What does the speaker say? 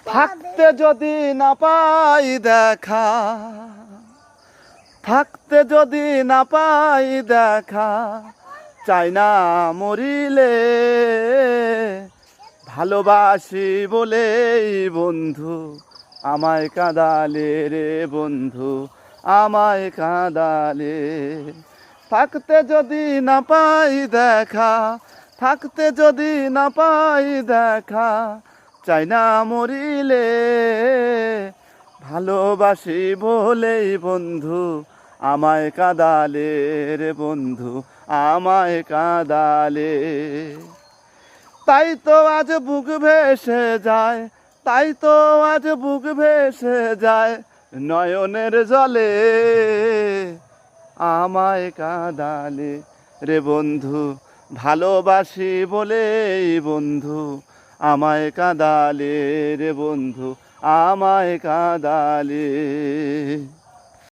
থাকতে যদি না পাই দেখা, থাকতে যদি না পাই দেখা, চাই না মরিলে, ভালোবাসি বলেই বন্ধু আমায় কাঁদালে রে বন্ধু, আমায় কাঁদালে। থাকতে যদি না পাই দেখা, থাকতে যদি না পাই দেখা, চাই না মরিলে, ভালোবাসি বলেই বন্ধু আমায় কাঁদালে রে বন্ধু, আমায় কাঁদালে। তাই তো আজ বুক ভেসে যায়, তাই তো আজ বুক ভেসে যায় নয়নের জলে, আমায় কাঁদালে রে বন্ধু, ভালোবাসি বলেই বন্ধু আমায় কাঁদালে রে বন্ধু, আমায় কাঁদালে।